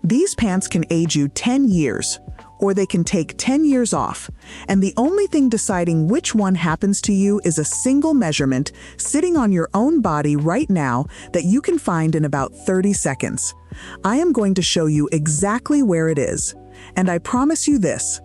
These pants can age you 10 years, or they can take 10 years off, and the only thing deciding which one happens to you is a single measurement sitting on your own body right now that you can find in about 30 seconds. I am going to show you exactly where it is, and I promise you this: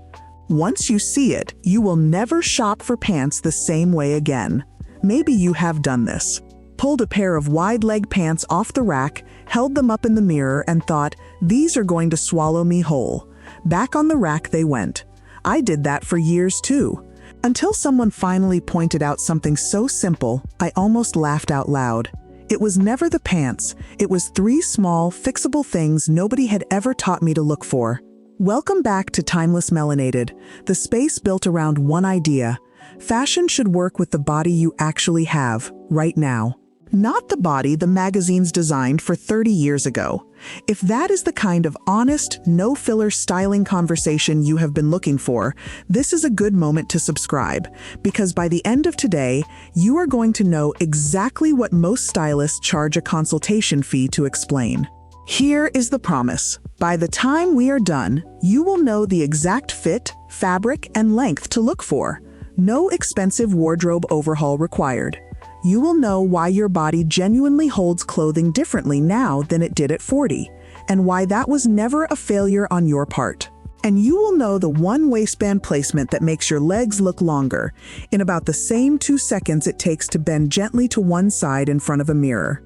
once you see it, you will never shop for pants the same way again. Maybe you have done this. Pulled a pair of wide-leg pants off the rack, held them up in the mirror, and thought, these are going to swallow me whole. Back on the rack they went. I did that for years too. Until someone finally pointed out something so simple, I almost laughed out loud. It was never the pants. It was 3 small, fixable things nobody had ever taught me to look for. Welcome back to Timeless Melanated, the space built around one idea. Fashion should work with the body you actually have, right now. Not the body the magazines designed for 30 years ago. If that is the kind of honest, no-filler styling conversation you have been looking for, this is a good moment to subscribe, because by the end of today, you are going to know exactly what most stylists charge a consultation fee to explain. Here is the promise. By the time we are done, you will know the exact fit, fabric, and length to look for. No expensive wardrobe overhaul required. You will know why your body genuinely holds clothing differently now than it did at 40, and why that was never a failure on your part. And you will know the one waistband placement that makes your legs look longer, in about the same 2 seconds it takes to bend gently to one side in front of a mirror.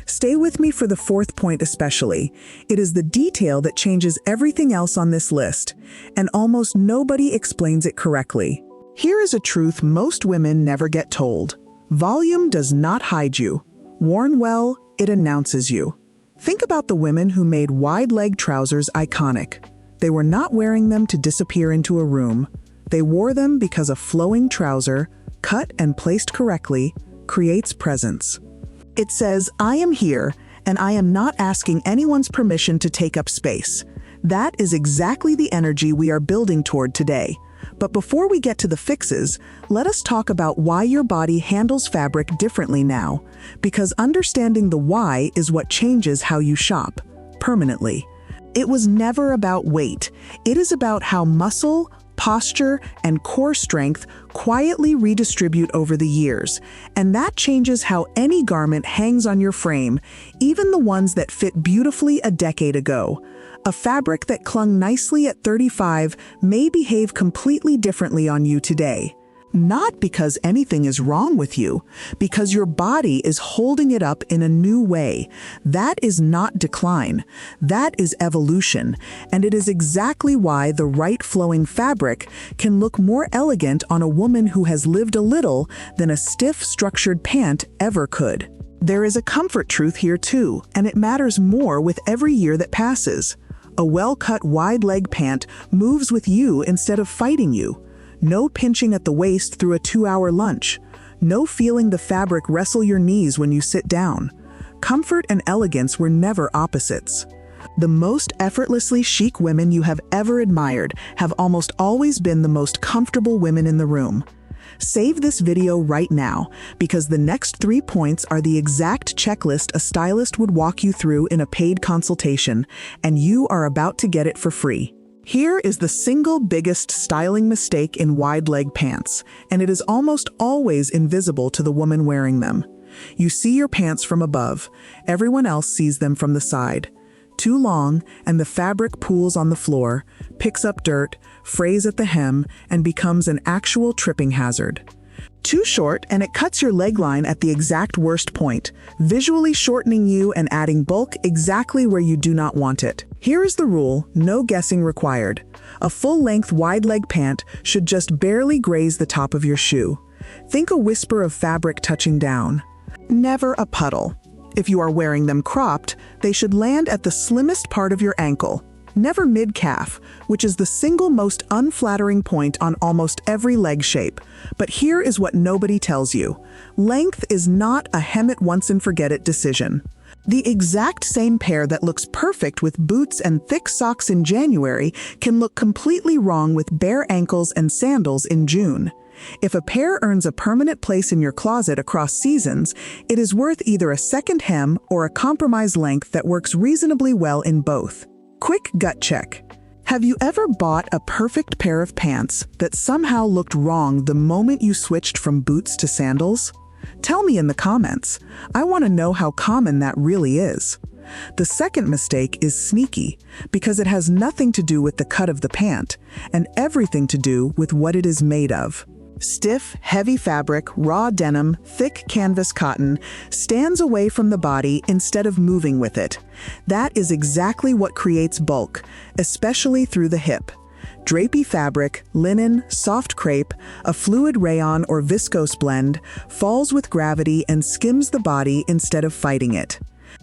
Stay with me for the 4th point especially. It is the detail that changes everything else on this list, and almost nobody explains it correctly. Here is a truth most women never get told. Volume does not hide you. Worn well, it announces you. Think about the women who made wide-leg trousers iconic. They were not wearing them to disappear into a room. They wore them because a flowing trouser, cut and placed correctly, creates presence. It says, I am here, and I am not asking anyone's permission to take up space. That is exactly the energy we are building toward today. But before we get to the fixes, let us talk about why your body handles fabric differently now, because understanding the why is what changes how you shop, permanently. It was never about weight. It is about how muscle, posture, and core strength quietly redistribute over the years, and that changes how any garment hangs on your frame, even the ones that fit beautifully a decade ago. A fabric that clung nicely at 35 may behave completely differently on you today. Not because anything is wrong with you, because your body is holding it up in a new way. That is not decline. That is evolution, and it is exactly why the right flowing fabric can look more elegant on a woman who has lived a little than a stiff, structured pant ever could. There is a comfort truth here too, and it matters more with every year that passes. A well-cut wide-leg pant moves with you instead of fighting you. No pinching at the waist through a 2-hour lunch. No feeling the fabric wrestle your knees when you sit down. Comfort and elegance were never opposites. The most effortlessly chic women you have ever admired have almost always been the most comfortable women in the room. Save this video right now, because the next 3 points are the exact checklist a stylist would walk you through in a paid consultation, and you are about to get it for free. Here is the single biggest styling mistake in wide-leg pants, and it is almost always invisible to the woman wearing them. You see your pants from above. Everyone else sees them from the side. Too long, and the fabric pools on the floor, picks up dirt, frays at the hem, and becomes an actual tripping hazard. Too short, and it cuts your leg line at the exact worst point, visually shortening you and adding bulk exactly where you do not want it. Here is the rule: no guessing required. A full-length wide-leg pant should just barely graze the top of your shoe. Think a whisper of fabric touching down. Never a puddle. If you are wearing them cropped, they should land at the slimmest part of your ankle. Never mid-calf, which is the single most unflattering point on almost every leg shape. But here is what nobody tells you. Length is not a hem-it-once-and-forget-it decision. The exact same pair that looks perfect with boots and thick socks in January can look completely wrong with bare ankles and sandals in June. If a pair earns a permanent place in your closet across seasons, it is worth either a second hem or a compromise length that works reasonably well in both. Quick gut check. Have you ever bought a perfect pair of pants that somehow looked wrong the moment you switched from boots to sandals? Tell me in the comments. I want to know how common that really is. The second mistake is sneaky because it has nothing to do with the cut of the pant and everything to do with what it is made of. Stiff, heavy fabric, raw denim, thick canvas cotton stands away from the body instead of moving with it. That is exactly what creates bulk, especially through the hip. Drapey fabric, linen, soft crepe, a fluid rayon or viscose blend falls with gravity and skims the body instead of fighting it.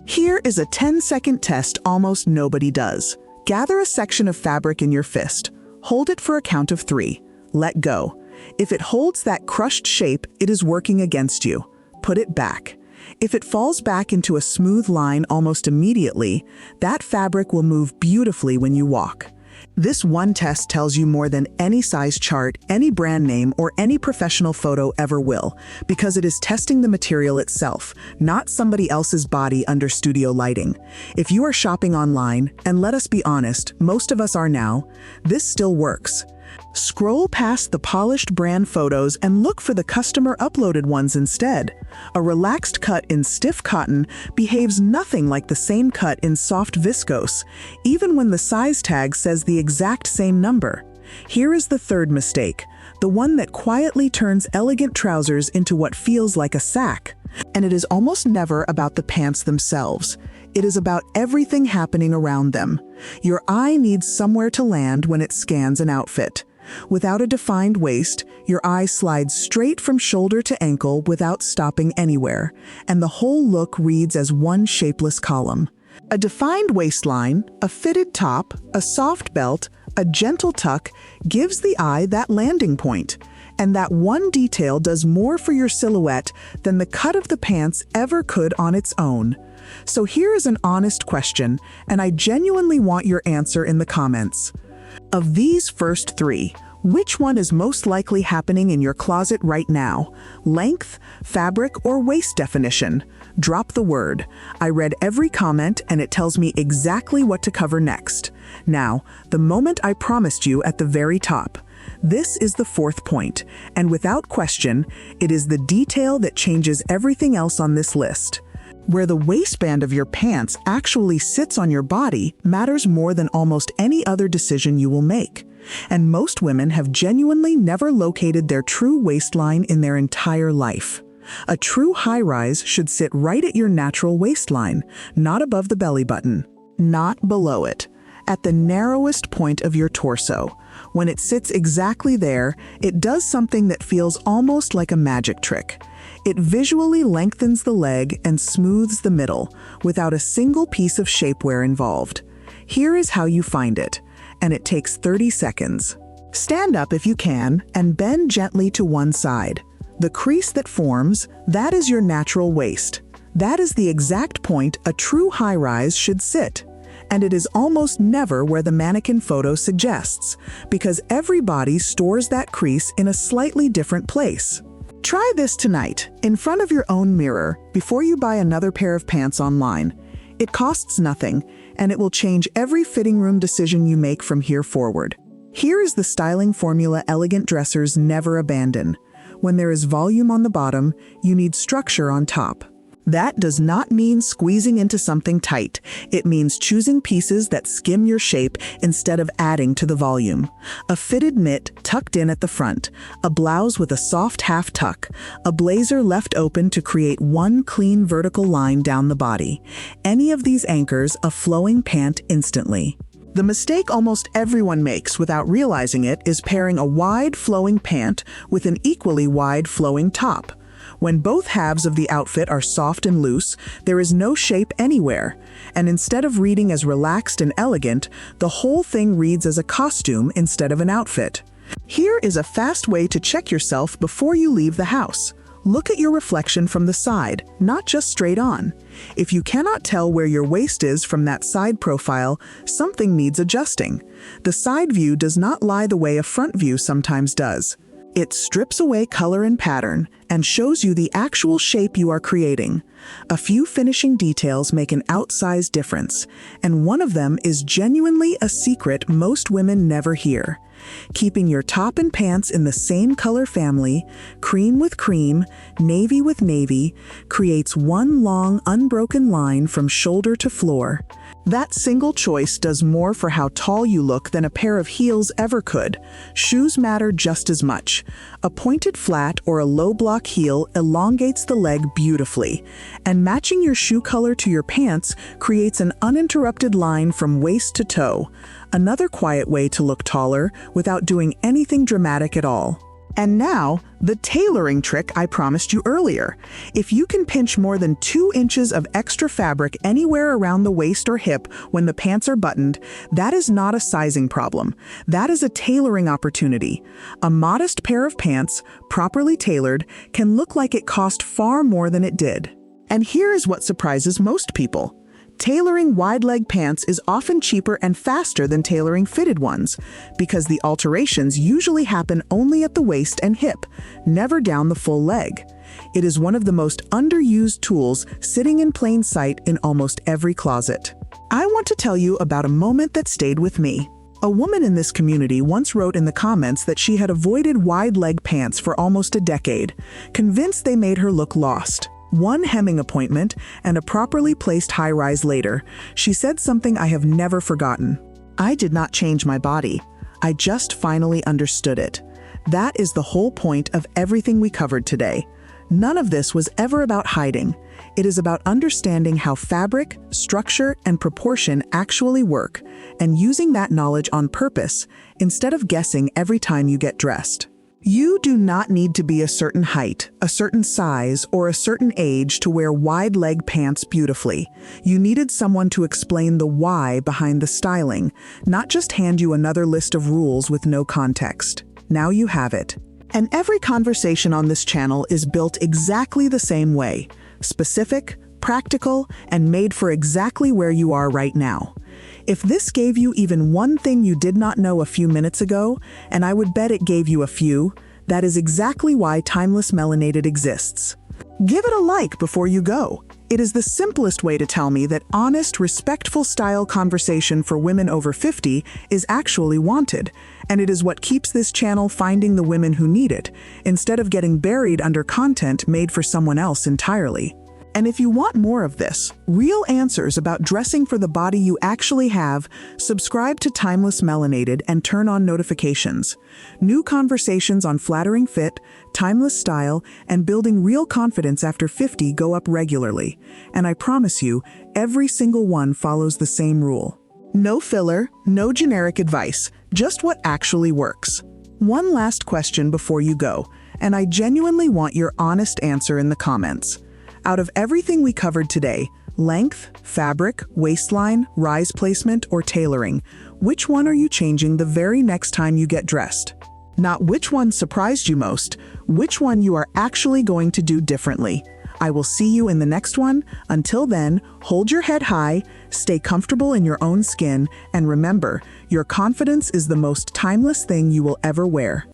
Here is a 10-second test almost nobody does. Gather a section of fabric in your fist. Hold it for a count of 3. Let go. If it holds that crushed shape, it is working against you. Put it back. If it falls back into a smooth line almost immediately, that fabric will move beautifully when you walk. This one test tells you more than any size chart, any brand name, or any professional photo ever will, because it is testing the material itself, not somebody else's body under studio lighting. If you are shopping online, and let us be honest, most of us are now, this still works. Scroll past the polished brand photos and look for the customer-uploaded ones instead. A relaxed cut in stiff cotton behaves nothing like the same cut in soft viscose, even when the size tag says the exact same number. Here is the third mistake, the one that quietly turns elegant trousers into what feels like a sack. And it is almost never about the pants themselves. It is about everything happening around them. Your eye needs somewhere to land when it scans an outfit. Without a defined waist, your eye slides straight from shoulder to ankle without stopping anywhere, and the whole look reads as one shapeless column. A defined waistline, a fitted top, a soft belt, a gentle tuck gives the eye that landing point, and that one detail does more for your silhouette than the cut of the pants ever could on its own. So here is an honest question, and I genuinely want your answer in the comments. Of these first 3, which one is most likely happening in your closet right now? Length, fabric, or waist definition? Drop the word. I read every comment and it tells me exactly what to cover next. Now, the moment I promised you at the very top. This is the 4th point, and without question, it is the detail that changes everything else on this list. Where the waistband of your pants actually sits on your body matters more than almost any other decision you will make. And most women have genuinely never located their true waistline in their entire life. A true high-rise should sit right at your natural waistline, not above the belly button, not below it, at the narrowest point of your torso. When it sits exactly there, it does something that feels almost like a magic trick. It visually lengthens the leg and smooths the middle, without a single piece of shapewear involved. Here is how you find it, and it takes 30 seconds. Stand up if you can, and bend gently to one side. The crease that forms, that is your natural waist. That is the exact point a true high-rise should sit. And it is almost never where the mannequin photo suggests, because every body stores that crease in a slightly different place. Try this tonight, in front of your own mirror, before you buy another pair of pants online. It costs nothing, and it will change every fitting room decision you make from here forward. Here is the styling formula elegant dressers never abandon. When there is volume on the bottom, you need structure on top. That does not mean squeezing into something tight. It means choosing pieces that skim your shape instead of adding to the volume. A fitted knit tucked in at the front, a blouse with a soft half tuck, a blazer left open to create one clean vertical line down the body. Any of these anchors a flowing pant instantly. The mistake almost everyone makes without realizing it is pairing a wide flowing pant with an equally wide flowing top. When both halves of the outfit are soft and loose, there is no shape anywhere, and instead of reading as relaxed and elegant, the whole thing reads as a costume instead of an outfit. Here is a fast way to check yourself before you leave the house. Look at your reflection from the side, not just straight on. If you cannot tell where your waist is from that side profile, something needs adjusting. The side view does not lie the way a front view sometimes does. It strips away color and pattern and shows you the actual shape you are creating. A few finishing details make an outsized difference, and one of them is genuinely a secret most women never hear. Keeping your top and pants in the same color family, cream with cream, navy with navy, creates one long, unbroken line from shoulder to floor. That single choice does more for how tall you look than a pair of heels ever could. Shoes matter just as much. A pointed flat or a low block heel elongates the leg beautifully, and matching your shoe color to your pants creates an uninterrupted line from waist to toe. Another quiet way to look taller without doing anything dramatic at all. And now, the tailoring trick I promised you earlier. If you can pinch more than 2 inches of extra fabric anywhere around the waist or hip when the pants are buttoned, that is not a sizing problem. That is a tailoring opportunity. A modest pair of pants, properly tailored, can look like it cost far more than it did. And here is what surprises most people. Tailoring wide-leg pants is often cheaper and faster than tailoring fitted ones, because the alterations usually happen only at the waist and hip, never down the full leg. It is one of the most underused tools sitting in plain sight in almost every closet. I want to tell you about a moment that stayed with me. A woman in this community once wrote in the comments that she had avoided wide-leg pants for almost a decade, convinced they made her look lost. One hemming appointment and a properly placed high-rise later, she said something I have never forgotten. I did not change my body. I just finally understood it. That is the whole point of everything we covered today. None of this was ever about hiding. It is about understanding how fabric, structure, and proportion actually work, and using that knowledge on purpose instead of guessing every time you get dressed. You do not need to be a certain height, a certain size, or a certain age to wear wide-leg pants beautifully. You needed someone to explain the why behind the styling, not just hand you another list of rules with no context. Now you have it. And every conversation on this channel is built exactly the same way: specific, practical, and made for exactly where you are right now. If this gave you even one thing you did not know a few minutes ago, and I would bet it gave you a few, that is exactly why Timeless Melanated exists. Give it a like before you go. It is the simplest way to tell me that honest, respectful style conversation for women over 50 is actually wanted, and it is what keeps this channel finding the women who need it, instead of getting buried under content made for someone else entirely. And if you want more of this, real answers about dressing for the body you actually have, subscribe to Timeless Melanated and turn on notifications. New conversations on flattering fit, timeless style, and building real confidence after 50 go up regularly. And I promise you, every single one follows the same rule. No filler, no generic advice, just what actually works. One last question before you go, and I genuinely want your honest answer in the comments. Out of everything we covered today, length, fabric, waistline, rise placement, or tailoring, which one are you changing the very next time you get dressed? Not which one surprised you most, which one you are actually going to do differently. I will see you in the next one. Until then, hold your head high, stay comfortable in your own skin, and remember, your confidence is the most timeless thing you will ever wear.